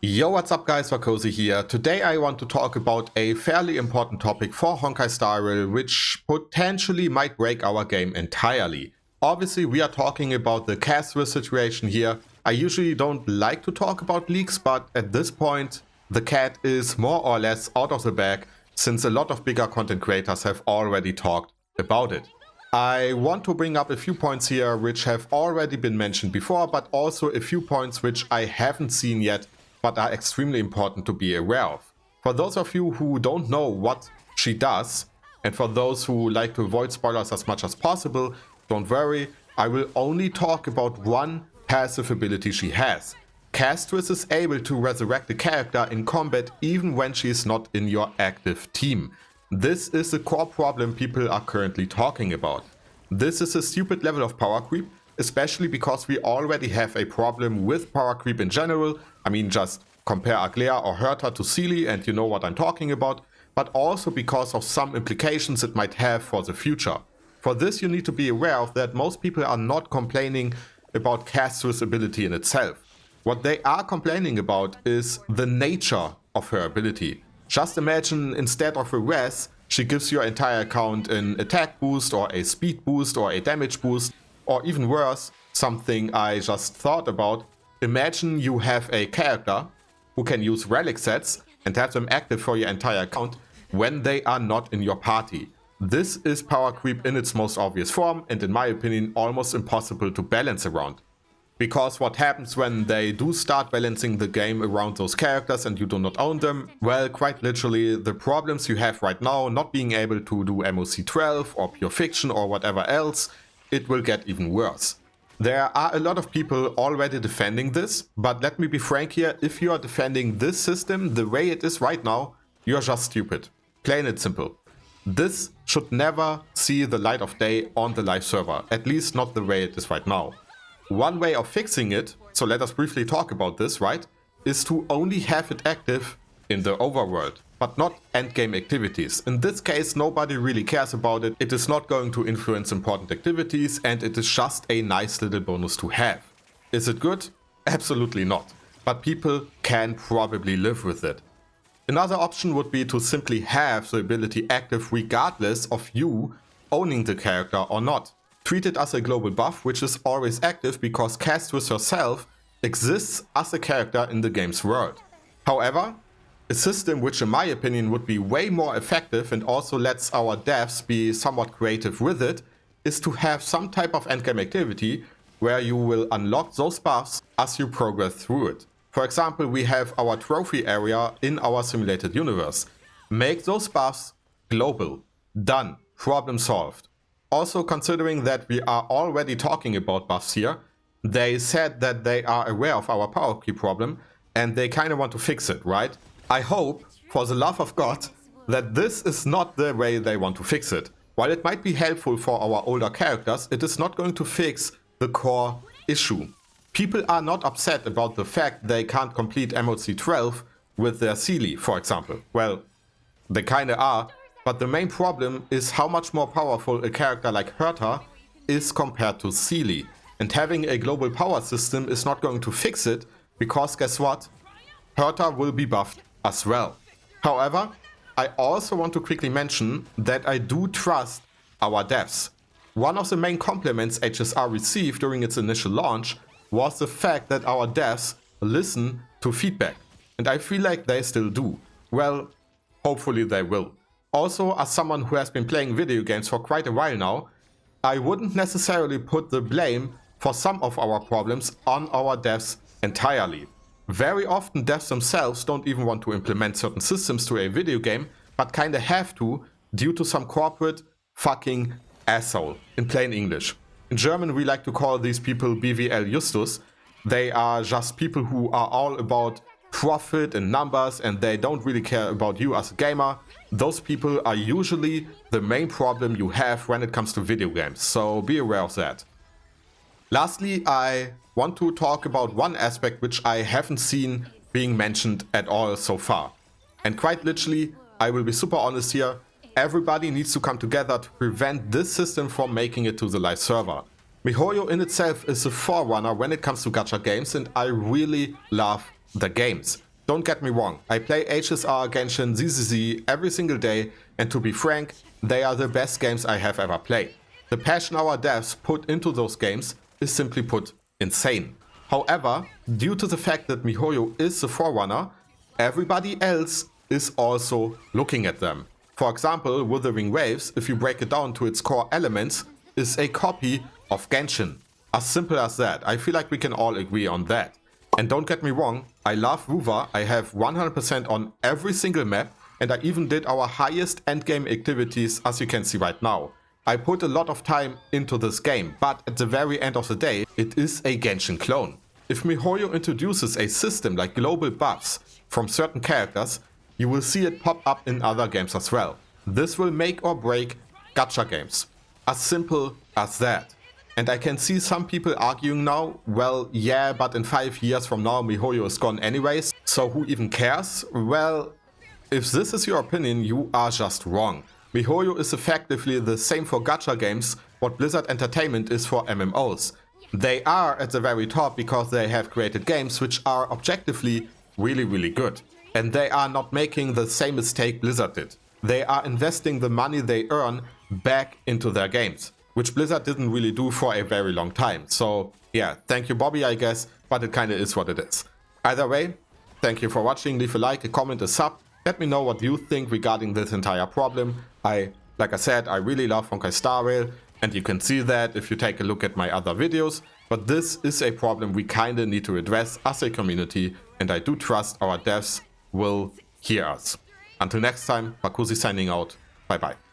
Yo, what's up guys, Cozy here. Today I want to talk about a fairly important topic for Honkai Star Rail, which potentially might break our game entirely. Obviously we are talking about the Castorice situation here. I usually don't like to talk about leaks, but at this point the cat is more or less out of the bag, since a lot of bigger content creators have already talked about it. I want to bring up a few points here which have already been mentioned before, but also a few points which I haven't seen yet but are extremely important to be aware of. For those of you who don't know what she does, and for those who like to avoid spoilers as much as possible, don't worry, I will only talk about one passive ability she has. Castorice is able to resurrect a character in combat even when she is not in your active team. This is the core problem people are currently talking about. This is a stupid level of power creep, especially because we already have a problem with power creep in general. I mean, just compare Aglea or Herta to Seelie and you know what I'm talking about, but also because of some implications it might have for the future. For this you need to be aware of that most people are not complaining about Castorice's ability in itself. What they are complaining about is the nature of her ability. Just imagine instead of a res, she gives your entire account an attack boost or a speed boost or a damage boost, or even worse, something I just thought about. Imagine you have a character who can use relic sets and have them active for your entire account when they are not in your party. This is power creep in its most obvious form and in my opinion almost impossible to balance around. Because what happens when they do start balancing the game around those characters and you do not own them? Well, quite literally the problems you have right now, not being able to do MOC 12 or Pure Fiction or whatever else, it will get even worse. There are a lot of people already defending this, but let me be frank here, if you are defending this system the way it is right now, you're just stupid. Plain and simple. This should never see the light of day on the live server, at least not the way it is right now. One way of fixing it, so let us briefly talk about this, right, is to only have it active in the overworld, but not endgame activities. In this case, nobody really cares about it. It is not going to influence important activities and it is just a nice little bonus to have. Is it good? Absolutely not. But people can probably live with it. Another option would be to simply have the ability active regardless of you owning the character or not. Treat it as a global buff which is always active because Castorice herself exists as a character in the game's world. However, a system which in my opinion would be way more effective and also lets our devs be somewhat creative with it is to have some type of endgame activity where you will unlock those buffs as you progress through it. For example, we have our trophy area in our simulated universe. Make those buffs global. Done. Problem solved. Also considering that we are already talking about buffs here, they said that they are aware of our power creep problem and they kind of want to fix it, right? I hope, for the love of God, that this is not the way they want to fix it. While it might be helpful for our older characters, it is not going to fix the core issue. People are not upset about the fact they can't complete MOC 12 with their Seelie, for example. Well, they kinda are, but the main problem is how much more powerful a character like Herta is compared to Seelie. And having a global power system is not going to fix it, because guess what? Herta will be buffed as well. However, I also want to quickly mention that I do trust our devs. One of the main compliments HSR received during its initial launch was the fact that our devs listen to feedback. And I feel like they still do. Well, hopefully they will. Also, as someone who has been playing video games for quite a while now, I wouldn't necessarily put the blame for some of our problems on our devs entirely. Very often devs themselves don't even want to implement certain systems to a video game, but kinda have to due to some corporate fucking asshole, in plain English. In German we like to call these people BWL Justus. They are just people who are all about profit and numbers and they don't really care about you as a gamer. Those people are usually the main problem you have when it comes to video games, so be aware of that. Lastly, I want to talk about one aspect which I haven't seen being mentioned at all so far. And quite literally, I will be super honest here, everybody needs to come together to prevent this system from making it to the live server. MiHoYo in itself is a forerunner when it comes to gacha games and I really love the games. Don't get me wrong, I play HSR, Genshin, ZZZ every single day, and to be frank, they are the best games I have ever played. The passion our devs put into those games is simply put insane. However, due to the fact that MiHoYo is the forerunner, everybody else is also looking at them. For example, Wuthering Waves, if you break it down to its core elements, is a copy of Genshin. As simple as that. I feel like we can all agree on that. And don't get me wrong, I love Wuva, I have 100% on every single map, and I even did our highest endgame activities, as you can see right now. I put a lot of time into this game, but at the very end of the day, it is a Genshin clone. If MiHoYo introduces a system like global buffs from certain characters, you will see it pop up in other games as well. This will make or break gacha games. As simple as that. And I can see some people arguing now, well, yeah, but in 5 years from now MiHoYo is gone anyways, so who even cares? Well, if this is your opinion, you are just wrong. MiHoYo is effectively the same for gacha games what Blizzard Entertainment is for MMOs. They are at the very top because they have created games which are objectively really good. And they are not making the same mistake Blizzard did. They are investing the money they earn back into their games, which Blizzard didn't really do for a very long time. So yeah, thank you Bobby, I guess, but it kinda is what it is. Either way, thank you for watching, leave a like, a comment, a sub. Let me know what you think regarding this entire problem. Like I said, I really love Honkai Star Rail, and you can see that if you take a look at my other videos. But this is a problem we kinda need to address as a community, and I do trust our devs will hear us. Until next time, Bakuzi signing out. Bye bye.